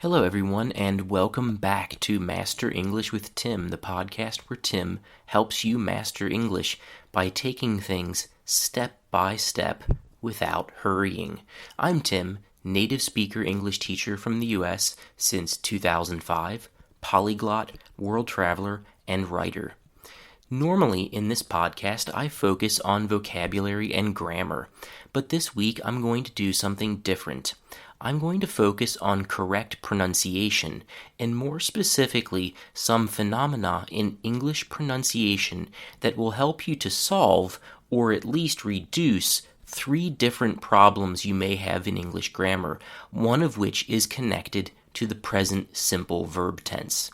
Hello, everyone, and welcome back to Master English with Tim, the podcast where Tim helps you master English by taking things step by step without hurrying. I'm Tim, native speaker English teacher from the U.S. since 2005, polyglot, world traveler, and writer. Normally, in this podcast, I focus on vocabulary and grammar, but this week I'm going to do something different. I'm going to focus on correct pronunciation, and more specifically, some phenomena in English pronunciation that will help you to solve, or at least reduce, 3 different problems you may have in English grammar, one of which is connected to the present simple verb tense.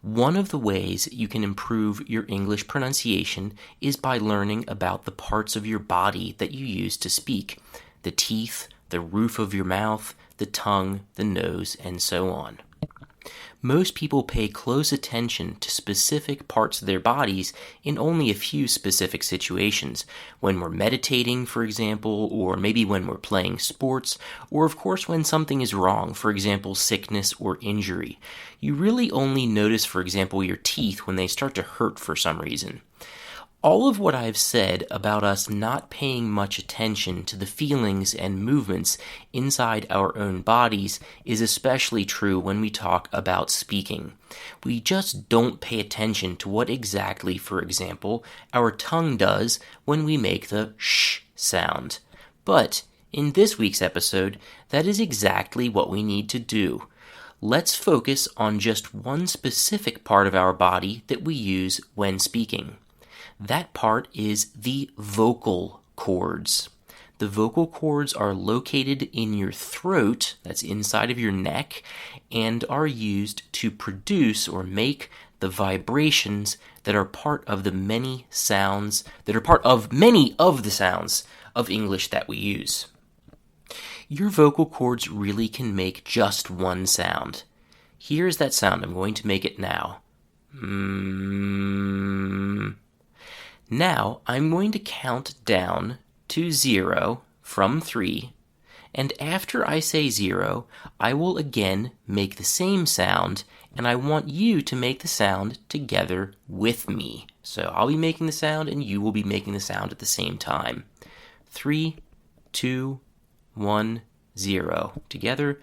One of the ways you can improve your English pronunciation is by learning about the parts of your body that you use to speak, the teeth, the roof of your mouth, the tongue, the nose, and so on. Most people pay close attention to specific parts of their bodies in only a few specific situations. When we're meditating, for example, or maybe when we're playing sports, or of course when something is wrong, for example, sickness or injury. You really only notice, for example, your teeth when they start to hurt for some reason. All of what I've said about us not paying much attention to the feelings and movements inside our own bodies is especially true when we talk about speaking. We just don't pay attention to what exactly, for example, our tongue does when we make the sh sound. But in this week's episode, that is exactly what we need to do. Let's focus on just one specific part of our body that we use when speaking. That part is the vocal cords. The vocal cords are located in your throat, that's inside of your neck, and are used to produce or make the vibrations that are part of the many sounds, that are part of many of the sounds of English that we use. Your vocal cords really can make just one sound. Here's that sound. I'm going to make it now. Now, I'm going to count down to 0 from 3, and after I say 0, I will again make the same sound, and I want you to make the sound together with me. So I'll be making the sound, and you will be making the sound at the same time. 3, 2, 1, 0. Together.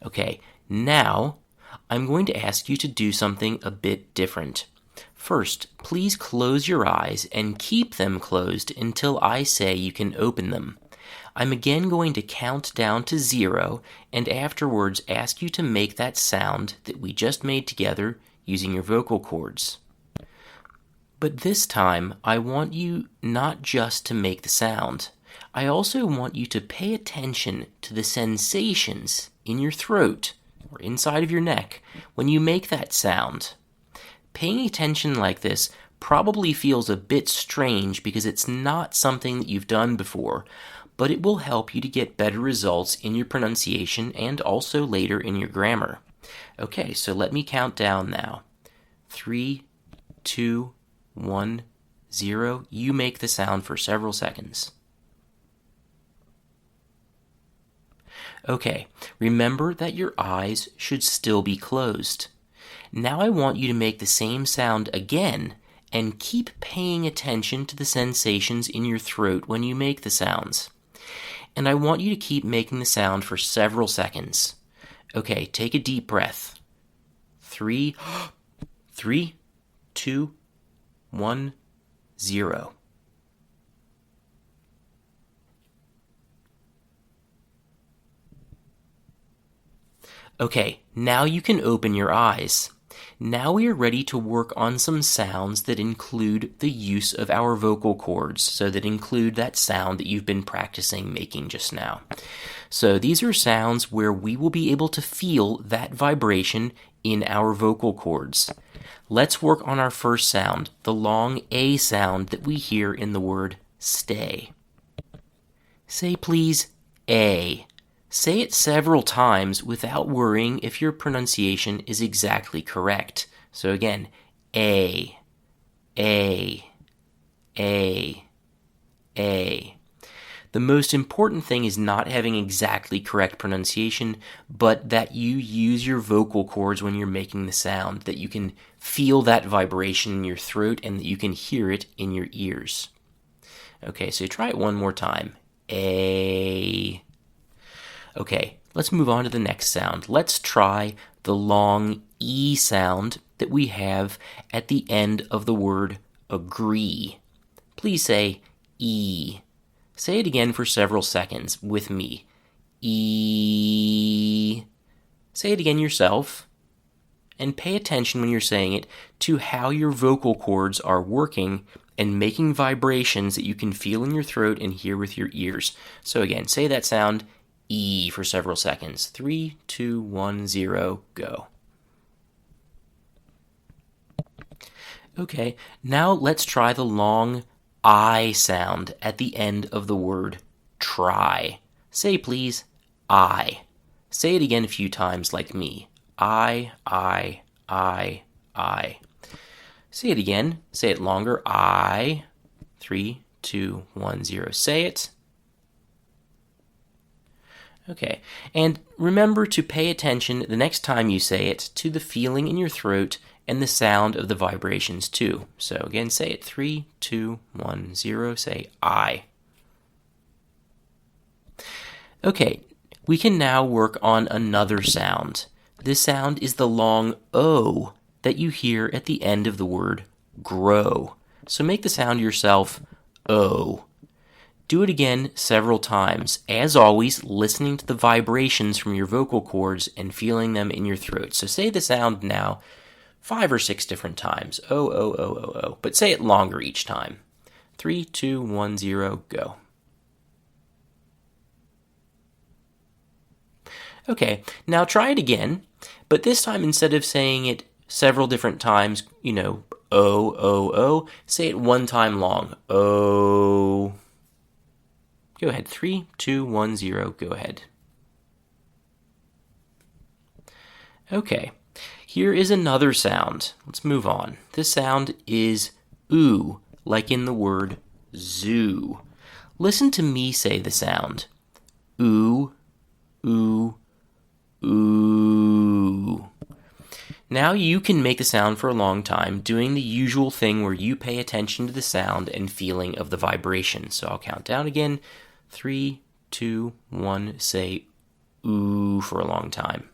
Okay, now I'm going to ask you to do something a bit different. First, please close your eyes and keep them closed until I say you can open them. I'm again going to count down to 0 and afterwards ask you to make that sound that we just made together using your vocal cords. But this time, I want you not just to make the sound. I also want you to pay attention to the sensations in your throat or inside of your neck when you make that sound. Paying attention like this probably feels a bit strange because it's not something that you've done before, but it will help you to get better results in your pronunciation and also later in your grammar. Okay, so let me count down now. 3, 2, 1, 0. You make the sound for several seconds. Okay, remember that your eyes should still be closed. Now I want you to make the same sound again and keep paying attention to the sensations in your throat when you make the sounds. And I want you to keep making the sound for several seconds. Okay, take a deep breath. 3, 2, 1, 0. Okay, now you can open your eyes. Now we are ready to work on some sounds that include the use of our vocal cords, so that include that sound that you've been practicing making just now. So these are sounds where we will be able to feel that vibration in our vocal cords. Let's work on our first sound, the long A sound that we hear in the word stay. Say please, A. Say it several times without worrying if your pronunciation is exactly correct. So again, A, A, A, A. The most important thing is not having exactly correct pronunciation, but that you use your vocal cords when you're making the sound, that you can feel that vibration in your throat and that you can hear it in your ears. Okay, so try it one more time. A. Okay, let's move on to the next sound. Let's try the long E sound that we have at the end of the word agree. Please say E. Say it again for several seconds with me. E. Say it again yourself. And pay attention when you're saying it to how your vocal cords are working and making vibrations that you can feel in your throat and hear with your ears. So again, say that sound, E, for several seconds. 3, 2, 1, 0, go. Okay, now let's try the long I sound at the end of the word try. Say, please, I. Say it again a few times like me. I. Say it again. Say it longer. I. 3, 2, 1, 0. Say it. Okay, and remember to pay attention the next time you say it to the feeling in your throat and the sound of the vibrations too. So again, say it. 3, 2, 1, 0. Say I. Okay, we can now work on another sound. This sound is the long O that you hear at the end of the word grow. So make the sound yourself, O. Do it again several times, as always, listening to the vibrations from your vocal cords and feeling them in your throat. So say the sound now 5 or 6 different times. O, O, O, O, O. But say it longer each time. 3, 2, 1, 0, go. Okay, now try it again, but this time instead of saying it several different times, O, O, O, say it one time long. O. Go ahead. 3, 2, 1, 0. Go ahead. Okay. Here is another sound. Let's move on. This sound is oo, like in the word zoo. Listen to me say the sound. Oo, oo, oo. Now you can make the sound for a long time, doing the usual thing where you pay attention to the sound and feeling of the vibration. So I'll count down again. 3, 2, 1, say ooh for a long time.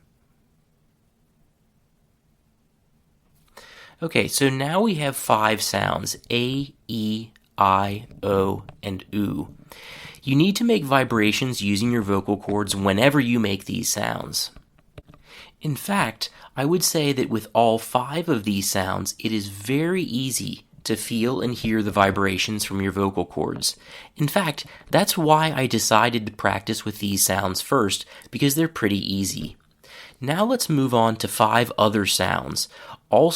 Okay, so now we have 5 sounds, A, E, I, O, and oo. You need to make vibrations using your vocal cords whenever you make these sounds. In fact, I would say that with all 5 of these sounds, it is very easy to feel and hear the vibrations from your vocal cords. In fact, that's why I decided to practice with these sounds first, because they're pretty easy. Now let's move on to 5 other sounds, all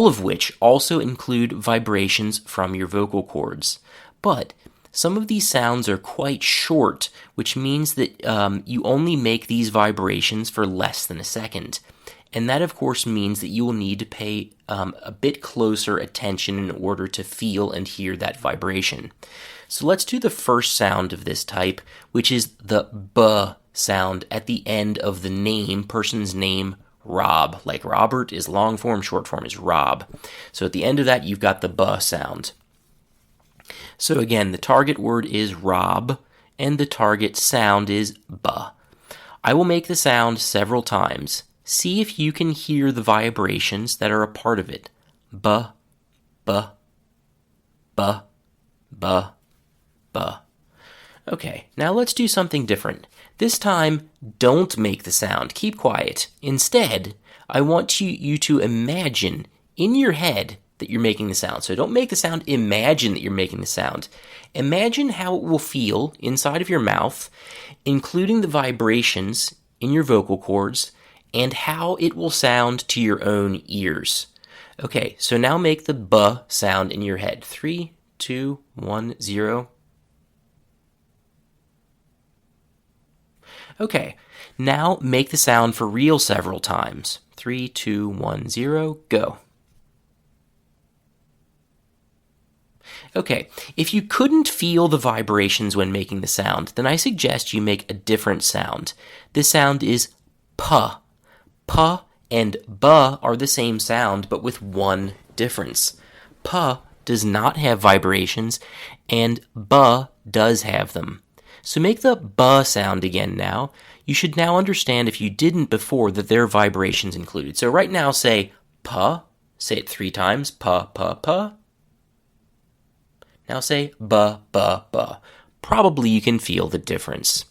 of which also include vibrations from your vocal cords. But some of these sounds are quite short, which means that you only make these vibrations for less than a second. And that, of course, means that you will need to pay a bit closer attention in order to feel and hear that vibration. So let's do the first sound of this type, which is the B sound at the end of the person's name, Rob. Like Robert is long form, short form is Rob. So at the end of that, you've got the B sound. So again, the target word is Rob, and the target sound is B. I will make the sound several times. See if you can hear the vibrations that are a part of it. B, B, B, B, B. Okay, now let's do something different. This time, don't make the sound. Keep quiet. Instead, I want you to imagine in your head that you're making the sound. So don't make the sound, imagine that you're making the sound. Imagine how it will feel inside of your mouth, including the vibrations in your vocal cords, and how it will sound to your own ears. Okay, so now make the B sound in your head. 3, 2, 1, 0. Okay, now make the sound for real several times. 3, 2, 1, 0, go. Okay, if you couldn't feel the vibrations when making the sound, then I suggest you make a different sound. This sound is puh. Puh and buh are the same sound, but with one difference. Puh does not have vibrations, and buh does have them. So make the buh sound again now. You should now understand, if you didn't before, that there are vibrations included. So right now say puh. Say it 3 times. Puh, puh, puh. Now say buh, buh, buh. Probably you can feel the difference.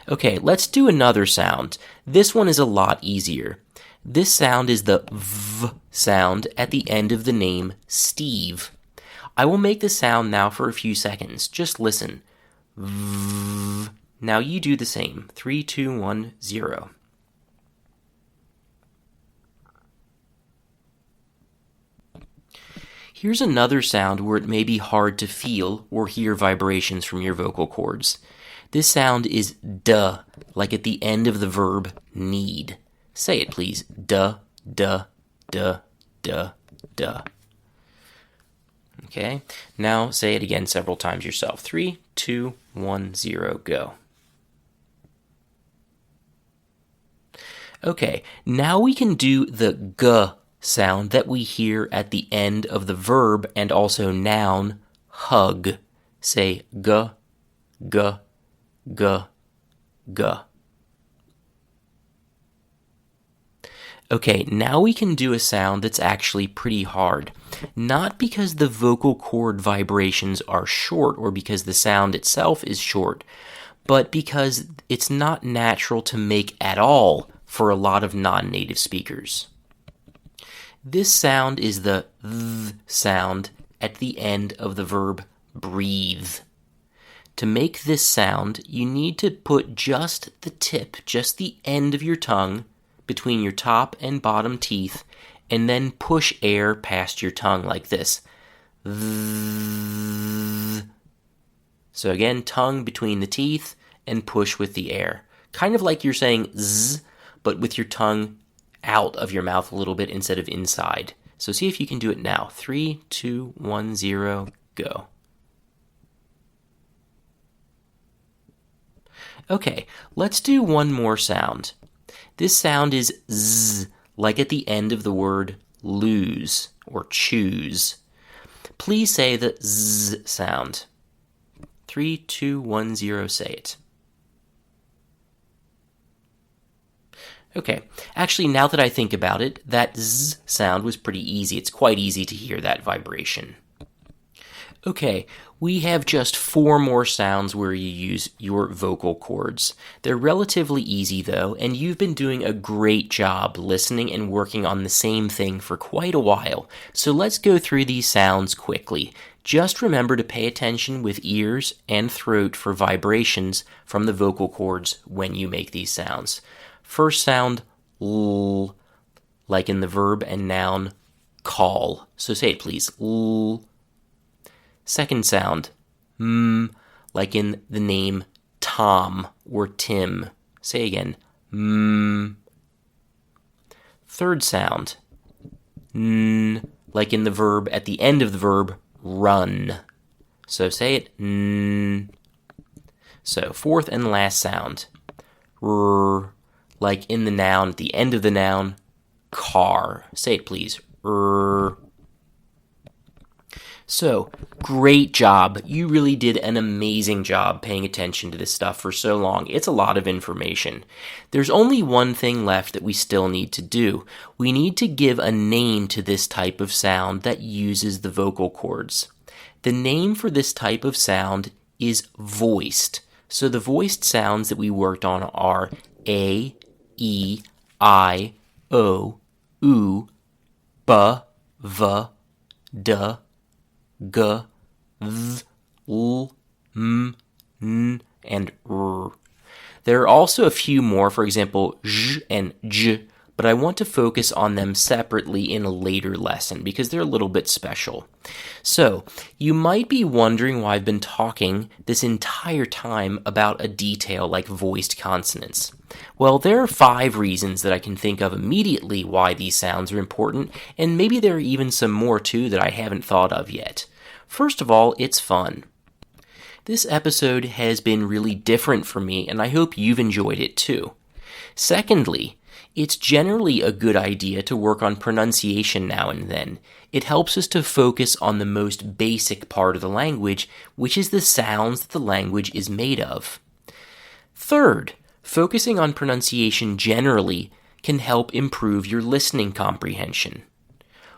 Okay, let's do another sound. This one is a lot easier. This sound is the v sound at the end of the name Steve. I will make the sound now for a few seconds. Just listen. V. Now you do the same. 3, 2, 1, 0. Here's another sound where it may be hard to feel or hear vibrations from your vocal cords. This sound is duh, like at the end of the verb need. Say it, please. Duh, duh, duh, duh, duh. Okay, now say it again several times yourself. 3, 2, 1, 0, go. Okay, now we can do the g sound that we hear at the end of the verb and also noun hug. Say g, g, g, g. Okay, now we can do a sound that's actually pretty hard. Not because the vocal cord vibrations are short or because the sound itself is short, but because it's not natural to make at all for a lot of non-native speakers. This sound is the th sound at the end of the verb breathe. To make this sound, you need to put just the tip, just the end of your tongue between your top and bottom teeth, and then push air past your tongue like this. So again, tongue between the teeth and push with the air. Kind of like you're saying z, but with your tongue out of your mouth a little bit instead of inside. So see if you can do it now. 3, 2, 1, 0, go. Okay, let's do one more sound. This sound is z, like at the end of the word lose or choose. Please say the z sound. 3, 2, 1, 0, say it. Okay, actually, now that I think about it, that z sound was pretty easy. It's quite easy to hear that vibration. Okay, we have just 4 more sounds where you use your vocal cords. They're relatively easy, though, and you've been doing a great job listening and working on the same thing for quite a while. So let's go through these sounds quickly. Just remember to pay attention with ears and throat for vibrations from the vocal cords when you make these sounds. First sound, l, like in the verb and noun call. So say it, please. L. Second sound, m, like in the name Tom or Tim. Say again, m. Third sound, n, like in the verb at the end of the verb run. So say it, n. So fourth and last sound, r, like in the noun at the end of the noun car. Say it, please, r. So, great job. You really did an amazing job paying attention to this stuff for so long. It's a lot of information. There's only one thing left that we still need to do. We need to give a name to this type of sound that uses the vocal cords. The name for this type of sound is voiced. So the voiced sounds that we worked on are A, E, I, O, U, B, V, D, G, th, l, m, n, and r. There are also a few more, for example, zh and j, but I want to focus on them separately in a later lesson because they're a little bit special. So, you might be wondering why I've been talking this entire time about a detail like voiced consonants. Well, there are 5 reasons that I can think of immediately why these sounds are important, and maybe there are even some more too that I haven't thought of yet. First of all, it's fun. This episode has been really different for me, and I hope you've enjoyed it too. Secondly, it's generally a good idea to work on pronunciation now and then. It helps us to focus on the most basic part of the language, which is the sounds that the language is made of. Third, focusing on pronunciation generally can help improve your listening comprehension.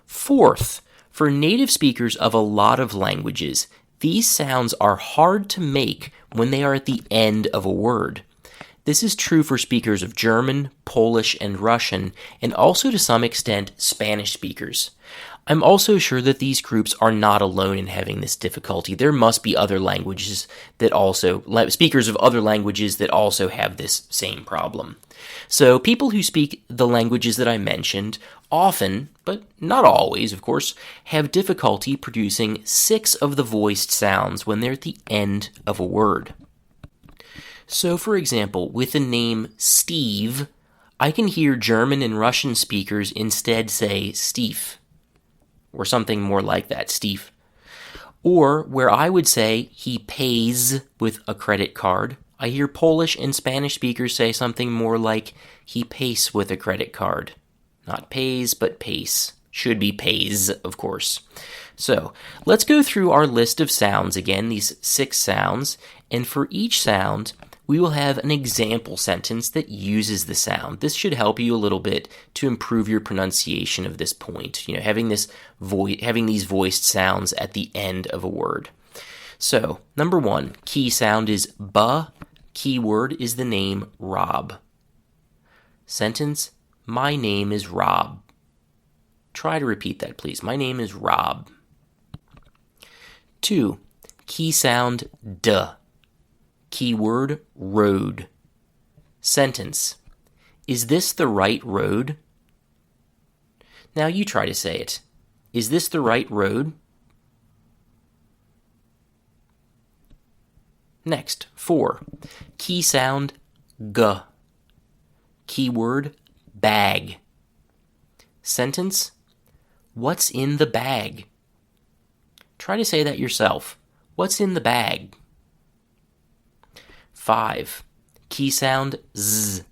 Fourth, for native speakers of a lot of languages, these sounds are hard to make when they are at the end of a word. This is true for speakers of German, Polish, and Russian, and also to some extent Spanish speakers. I'm also sure that these groups are not alone in having this difficulty. There must be other languages that also, speakers of other languages that also have this same problem. So people who speak the languages that I mentioned often, but not always, of course, have difficulty producing 6 of the voiced sounds when they're at the end of a word. So, for example, with the name Steve, I can hear German and Russian speakers instead say Steve, or something more like that, Steve. Or where I would say he pays with a credit card, I hear Polish and Spanish speakers say something more like he pays with a credit card. Not pays, but pace. Should be pays, of course. So, let's go through our list of sounds again, these 6 sounds, and for each sound, we will have an example sentence that uses the sound. This should help you a little bit to improve your pronunciation of this point. Having these voiced sounds at the end of a word. So, number 1, key sound is ba. Keyword is the name Rob. Sentence, my name is Rob. Try to repeat that, please. My name is Rob. 2, key sound D. Keyword road. Sentence, is this the right road? Now you try to say it. Is this the right road? Next, 4, key sound G. Keyword bag. Sentence, what's in the bag? Try to say that yourself. What's in the bag? 5, key sound Z.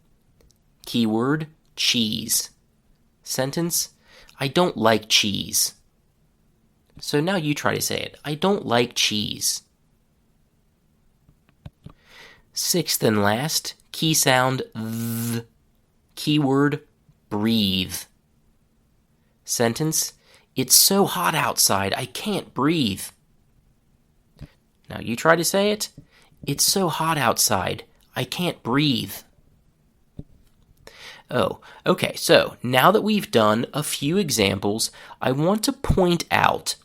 Keyword cheese. Sentence, I don't like cheese. So now you try to say it. I don't like cheese. 6th and last, key sound th. Keyword breathe. Sentence, it's so hot outside, I can't breathe. Now you try to say it. It's so hot outside, I can't breathe. Oh, okay, so now that we've done a few examples, I want to point out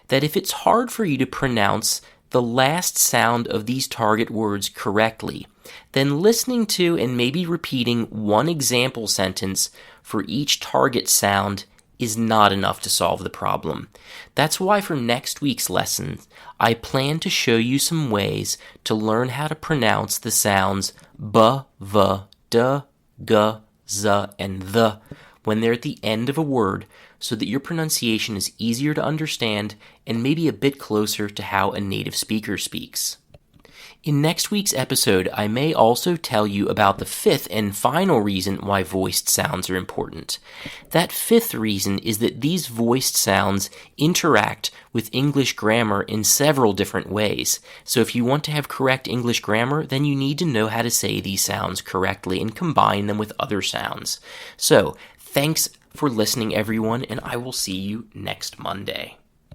that if it's hard for you to pronounce the last sound of these target words correctly, then listening to and maybe repeating one example sentence for each target sound is not enough to solve the problem. That's why for next week's lesson, I plan to show you some ways to learn how to pronounce the sounds b, v, d, g, z, and the when they're at the end of a word so that your pronunciation is easier to understand and maybe a bit closer to how a native speaker speaks. In next week's episode, I may also tell you about the 5th and final reason why voiced sounds are important. That 5th reason is that these voiced sounds interact with English grammar in several different ways. So if you want to have correct English grammar, then you need to know how to say these sounds correctly and combine them with other sounds. So, thanks for listening, everyone, and I will see you next Monday.